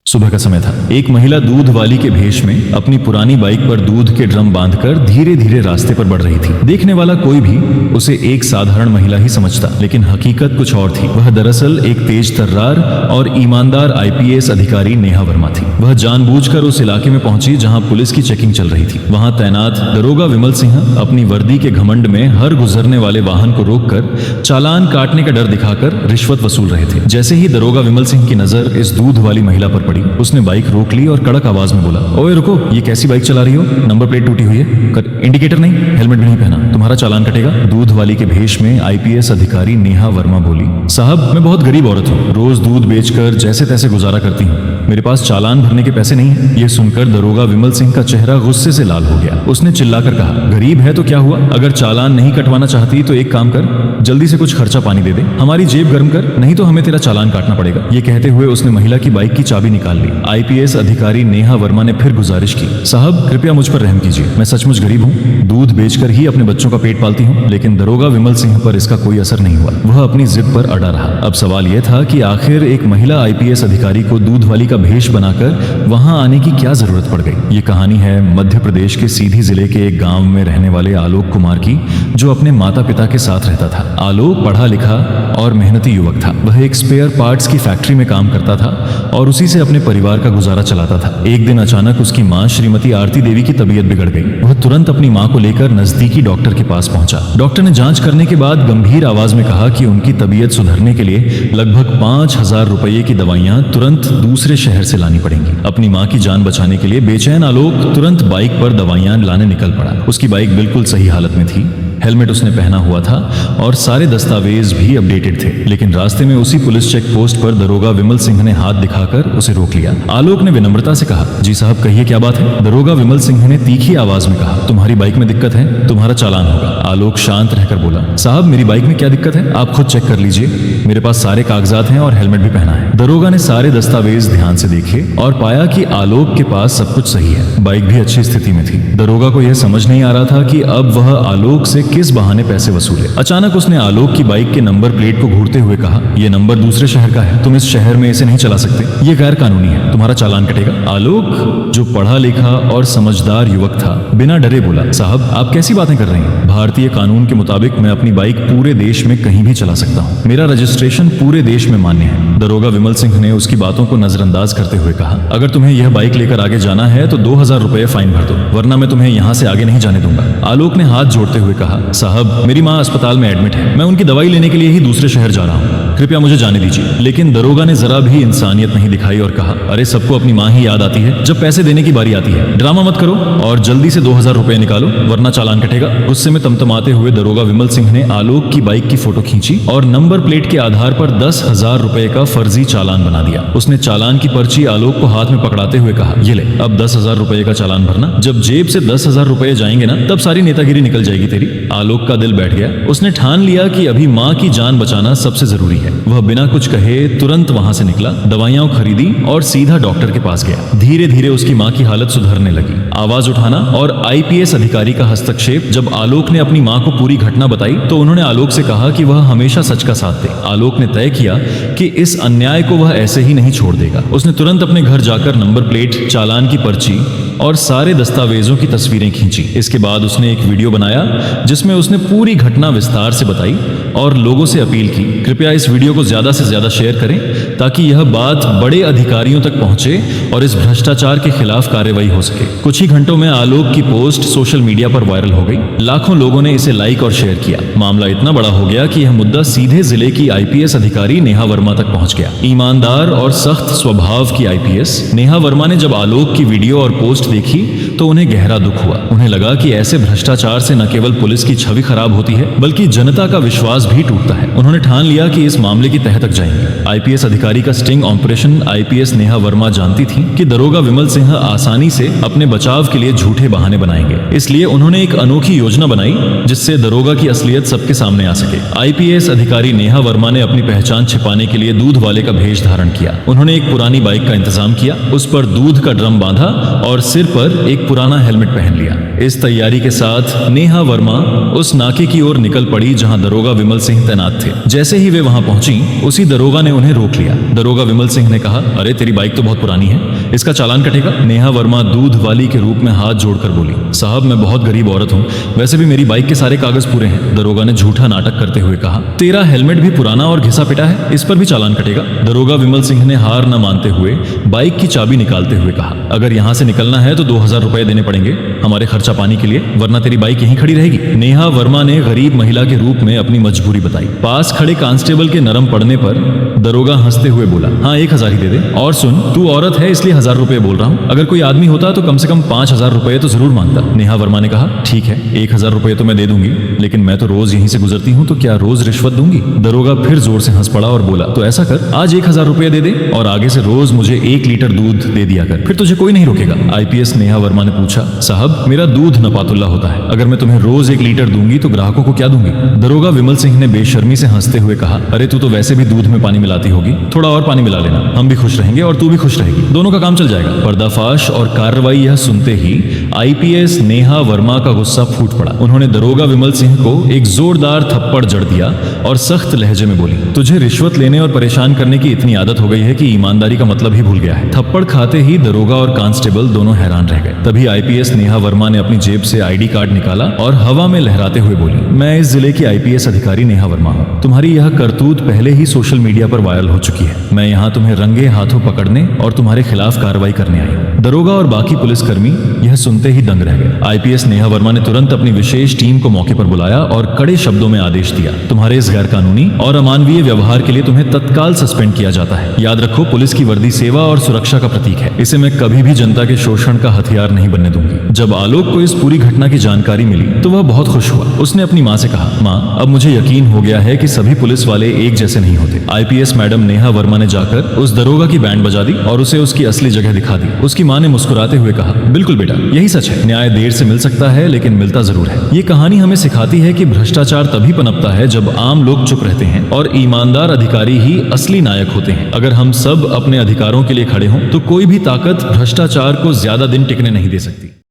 सुबह का समय था। एक महिला दूध वाली के भेष में अपनी पुरानी बाइक पर दूध के ड्रम बांधकर धीरे धीरे रास्ते पर बढ़ रही थी। देखने वाला कोई भी उसे एक साधारण महिला ही समझता, लेकिन हकीकत कुछ और थी। वह दरअसल एक तेज तर्रार और ईमानदार आईपीएस अधिकारी नेहा वर्मा थी। वह जानबूझकर उस इलाके में पहुंची जहां पुलिस की चेकिंग चल रही थी। वहां तैनात दरोगा विमल सिंह अपनी वर्दी के घमंड में हर गुजरने वाले वाहन को रोककर चालान काटने का डर दिखाकर रिश्वत वसूल रहे थे। जैसे ही दरोगा विमल सिंह की नजर इस दूध वाली महिला पर पड़ी, उसने बाइक रोक ली और कड़क आवाज में बोला, ओए रुको, ये कैसी बाइक चला रही हो? नंबर प्लेट टूटी हुई है, इंडिकेटर नहीं, हेलमेट भी नहीं पहना, तुम्हारा चालान कटेगा। दूध वाली के भेष में आईपीएस अधिकारी नेहा वर्मा बोली, साहब मैं बहुत गरीब औरत हूँ, रोज दूध बेचकर जैसे तैसे गुजारा करती हूँ, मेरे पास चालान भरने के पैसे नहीं है। यह सुनकर दरोगा विमल सिंह का चेहरा गुस्से से लाल हो गया। उसने चिल्लाकर कहा, गरीब है तो क्या हुआ? अगर चालान नहीं कटवाना चाहती तो एक काम कर, जल्दी से कुछ खर्चा पानी दे दे, हमारी जेब गर्म कर, नहीं तो हमें तेरा चालान काटना पड़ेगा। ये कहते हुए उसने महिला की बाइक की चाबी निकाल ली। आईपीएस अधिकारी नेहा वर्मा ने फिर गुजारिश की, साहब कृपया मुझ पर रहम कीजिए, मैं सचमुच गरीब हूँ, दूध बेचकर ही अपने बच्चों का पेट पालती हूँ। लेकिन दरोगा विमल सिंह पर इसका कोई असर नहीं हुआ। वह अपनी जिद पर अड़ा रहा। अब सवाल यह था कि आखिर एक महिला आईपीएस अधिकारी को दूध वाली का भेष बनाकर वहां आने की क्या जरूरत पड़ गई? ये कहानी है मध्य प्रदेश के सीधी जिले के एक गांव में रहने वाले आलोक कुमार की, जो अपने माता पिता के साथ रहता था। आलोक पढ़ा लिखा और मेहनती युवक था। वह एक स्पेयर पार्ट्स की फैक्ट्री में काम करता था और उसी से अपने परिवार का गुजारा चलाता था। एक दिन अचानक उसकी माँ श्रीमती आरती देवी की तबीयत बिगड़ गई। वह तुरंत अपनी माँ को लेकर नजदीकी डॉक्टर के पास पहुंचा। डॉक्टर ने जांच करने के बाद गंभीर आवाज में कहा कि उनकी तबीयत सुधरने के लिए लगभग 5,000 रुपये की दवाइयां तुरंत दूसरे शहर से लानी पड़ेंगी। अपनी माँ की जान बचाने के लिए बेचैन आलोक तुरंत बाइक पर दवाइयां लाने निकल पड़ा। उसकी बाइक बिल्कुल सही हालत में थी, हेलमेट उसने पहना हुआ था और सारे दस्तावेज भी अपडेटेड थे। लेकिन रास्ते में उसी पुलिस चेक पोस्ट पर दरोगा विमल सिंह ने हाथ दिखाकर उसे रोक लिया। आलोक ने विनम्रता से कहा, जी साहब कहिए क्या बात है? दरोगा विमल सिंह ने तीखी आवाज में कहा, तुम्हारी बाइक में दिक्कत है, तुम्हारा चालान होगा। आलोक शांत रहकर बोला, साहब मेरी बाइक में क्या दिक्कत है? आप खुद चेक कर लीजिए, मेरे पास सारे कागजात हैं और हेलमेट भी पहना है। दरोगा ने सारे दस्तावेज ध्यान से देखे और पाया कि आलोक के पास सब कुछ सही है, बाइक भी अच्छी स्थिति में थी। दरोगा को यह समझ नहीं आ रहा था कि अब वह आलोक से किस बहाने पैसे वसूले। अचानक उसने आलोक की बाइक के नंबर प्लेट को घूरते हुए कहा, यह नंबर दूसरे शहर का है, तुम इस शहर में इसे नहीं चला सकते, यह गैर कानूनी है, तुम्हारा चालान कटेगा। आलोक जो पढ़ा लिखा और समझदार युवक था, बिना डरे बोला, साहब आप कैसी बातें कर रहे हैं? भारतीय कानून के मुताबिक मैं अपनी बाइक पूरे देश में कहीं भी चला सकता हूँ, मेरा रजिस्ट्रेशन पूरे देश में मान्य है। दरोगा विमल सिंह ने उसकी बातों को नजरअंदाज करते हुए कहा, अगर तुम्हें यह बाइक लेकर आगे जाना है तो 2,000 रुपये फाइन भर दो, वरना मैं तुम्हें यहाँ से आगे नहीं जाने दूंगा। आलोक ने हाथ जोड़ते हुए कहा, साहब मेरी माँ अस्पताल में एडमिट है, मैं उनकी दवाई लेने के लिए ही दूसरे शहर जा रहा हूँ, कृपया मुझे जाने दीजिए। लेकिन दरोगा ने जरा भी इंसानियत नहीं दिखाई और कहा, अरे सबको अपनी माँ ही याद आती है जब पैसे देने की बारी आती है, ड्रामा मत करो और जल्दी से 2,000 रुपये निकालो वरना चालान कटेगा। गुस्से में तमतमाते हुए दरोगा विमल सिंह ने आलोक की बाइक की फोटो खींची और नंबर प्लेट के आधार पर 10,000 रुपये का फर्जी चालान बना दिया। उसने चालान की पर्ची आलोक को हाथ में पकड़ाते हुए कहा, ये ले, अब 10,000 रुपये का चालान भरना, जब जेब से 10,000 रुपये जाएंगे ना तब सारी नेतागिरी निकल जाएगी तेरी। आलोक का दिल बैठ गया। उसने ठान लिया कि अभी माँ की जान बचाना सबसे जरूरी है। वह बिना कुछ कहे तुरंत वहां से निकला, दवाइयां खरीदी और सीधा डॉक्टर के पास गया। धीरे धीरे उसकी माँ की हालत सुधरने लगी। आवाज उठाना और आईपीएस अधिकारी का हस्तक्षेप। जब आलोक ने अपनी माँ को पूरी घटना बताई तो उन्होंने आलोक से कहा कि वह हमेशा सच का साथ दे। आलोक ने तय किया कि इस अन्याय को वह ऐसे ही नहीं छोड़ देगा। उसने तुरंत अपने घर जाकर नंबर प्लेट, चालान की पर्ची और सारे दस्तावेजों की तस्वीरें खींची। इसके बाद उसने एक वीडियो बनाया जिसमें उसने पूरी घटना विस्तार से बताई और लोगों से अपील की, कृपया इस वीडियो को ज्यादा से ज्यादा शेयर करें ताकि यह बात बड़े अधिकारियों तक पहुंचे और इस भ्रष्टाचार के खिलाफ कार्रवाई हो सके। कुछ ही घंटों में आलोक की पोस्ट सोशल मीडिया पर वायरल हो गई। लाखों लोगों ने इसे लाइक और शेयर किया। मामला इतना बड़ा हो गया कि यह मुद्दा सीधे जिले की आईपीएस अधिकारी नेहा वर्मा तक पहुंच गया। ईमानदार और सख्त स्वभाव की आईपीएस नेहा वर्मा ने जब आलोक की वीडियो और पोस्ट देखी तो उन्हें गहरा दुख हुआ। उन्हें लगा कि ऐसे भ्रष्टाचार से न केवल पुलिस की छवि खराब होती है बल्कि जनता का विश्वास भी टूटता है। उन्होंने ठान लिया कि इस मामले की तह तक जाएंगे। आईपीएस अधिकारी का sting operation IPS Neha Verma जानती थी कि दरोगा विमल सिंह आसानी से अपने बचाव के लिए झूठे बहाने बनाएंगे, इसलिए उन्होंने एक अनोखी योजना बनाई जिससे दरोगा की असलियत सबके सामने आ सके। आईपीएस अधिकारी नेहा वर्मा ने अपनी पहचान छिपाने के लिए दूध वाले का भेष धारण किया। उन्होंने एक पुरानी बाइक का इंतजाम किया, उस पर दूध का ड्रम बांधा और सिर पर एक पुराना हेलमेट पहन लिया। इस तैयारी के साथ नेहा वर्मा उस नाके की ओर निकल पड़ी जहां दरोगा विमल विमल सिंह तैनात थे। जैसे ही वे वहां पहुंची, उसी दरोगा ने उन्हें रोक लिया। दरोगा विमल सिंह ने कहा, अरे तेरी बाइक तो बहुत पुरानी है, इसका चालान कटेगा। नेहा वर्मा दूध वाली के रूप में हाथ जोड़कर बोली, साहब मैं बहुत गरीब औरत हूँ, वैसे भी मेरी बाइक के सारे कागज पूरे हैं। दरोगा ने झूठा नाटक करते हुए कहा, तेरा हेलमेट भी पुराना और घिसा पिटा है, इस पर भी चालान कटेगा। दरोगा विमल सिंह ने हार न मानते हुए बाइक की चाबी निकालते हुए कहा, अगर यहाँ से निकलना है तो 2000 रुपए देने पड़ेंगे हमारे खर्चा पानी के लिए, वरना तेरी बाइक यहीं खड़ी रहेगी। नेहा वर्मा ने गरीब महिला के रूप में अपनी मजबूरी बताई। पास खड़े कांस्टेबल के नरम पड़ने पर दरोगा हंसते हुए बोला, हाँ 1000 ही दे दे, और सुन तू औरत है इसलिए 1000 रुपए बोल रहा हूँ, अगर कोई आदमी होता तो कम से कम 5000 रुपए तो जरूर मांगता। नेहा वर्मा ने कहा, ठीक है 1000 रुपए तो मैं दे दूंगी, लेकिन मैं तो रोज यहीं से गुजरती हूँ, तो क्या रोज रिश्वत दूंगी? दरोगा फिर जोर से हंस पड़ा और बोला, तो ऐसा कर, आज 1000 रुपए दे दे और आगे से रोज मुझे 1 लीटर दूध दे दिया कर, फिर तुझे कोई नहीं रोकेगा। आईपीएस नेहा वर्मा ने पूछा, साहब मेरा दूध नपातुल्ला होता है, अगर मैं तुम्हें रोज 1 लीटर दूंगी तो ग्राहकों को क्या दूंगी? दरोगा विमल सिंह ने बेशर्मी से हंसते हुए कहा, अरे तू तो वैसे भी दूध में पानी मिलाती होगी, थोड़ा और पानी मिला लेना, हम भी खुश रहेंगे और तू भी खुश रहेगी, दोनों का काम चल जाएगा। पर्दाफाश और कार्रवाई यह सुनते ही आईपीएस नेहा वर्मा का गुस्सा फूट पड़ा। उन्होंने दरोगा विमल सिंह को एक जोरदार थप्पड़ जड़ दिया और सख्त लहजे में बोली, तुझे रिश्वत लेने और परेशान करने की इतनी आदत हो गई है कि ईमानदारी का मतलब ही भूल गया है। थप्पड़ खाते ही दरोगा और कांस्टेबल दोनों हैरान रह गए। तभी आईपीएस नेहा वर्मा ने अपनी जेब से आईडी कार्ड निकाला और हवा में लहराते हुए बोली, मैं इस जिले की आईपीएस अधिकारी नेहा वर्मा हूँ। तुम्हारी यह करतूत पहले ही सोशल मीडिया पर वायरल हो चुकी है। मैं यहाँ तुम्हें रंगे हाथों पकड़ने और तुम्हारे खिलाफ कार्रवाई करने आई हूँ। दरोगा और बाकी पुलिसकर्मी यह सुनते ही दंग रह गए। आईपीएस नेहा वर्मा ने तुरंत अपनी विशेष टीम को मौके पर बुलाया और कड़े शब्दों में आदेश दिया, तुम्हारे इस गैरकानूनी और अमानवीय व्यवहार के लिए तुम्हें तत्काल सस्पेंड किया जाता है। याद रखो, पुलिस की वर्दी सेवा और सुरक्षा का प्रतीक है, इसे मैं कभी भी जनता के शोषण का हथियार नहीं बनने दूंगी। जब आलोक को इस पूरी घटना की जानकारी मिली तो वह बहुत खुश हुआ। उसने अपनी माँ से कहा, माँ अब मुझे यकीन हो गया है कि सभी पुलिस वाले एक जैसे नहीं होते। आईपीएस मैडम नेहा वर्मा ने जाकर उस दरोगा की बैंड बजा दी और उसे उसकी असली जगह दिखा दी। उसकी माँ ने मुस्कुराते हुए कहा, बिल्कुल बेटा, यही सच है, न्याय देर से मिल सकता है लेकिन मिलता जरूर है। ये कहानी हमें सिखाती है कि भ्रष्टाचार तभी पनपता है जब आम लोग चुप रहते हैं और ईमानदार अधिकारी ही असली नायक होते हैं। अगर हम सब अपने अधिकारों के लिए खड़े हों तो कोई भी ताकत भ्रष्टाचार को ज्यादा दिन टिकने नहीं दे सकती।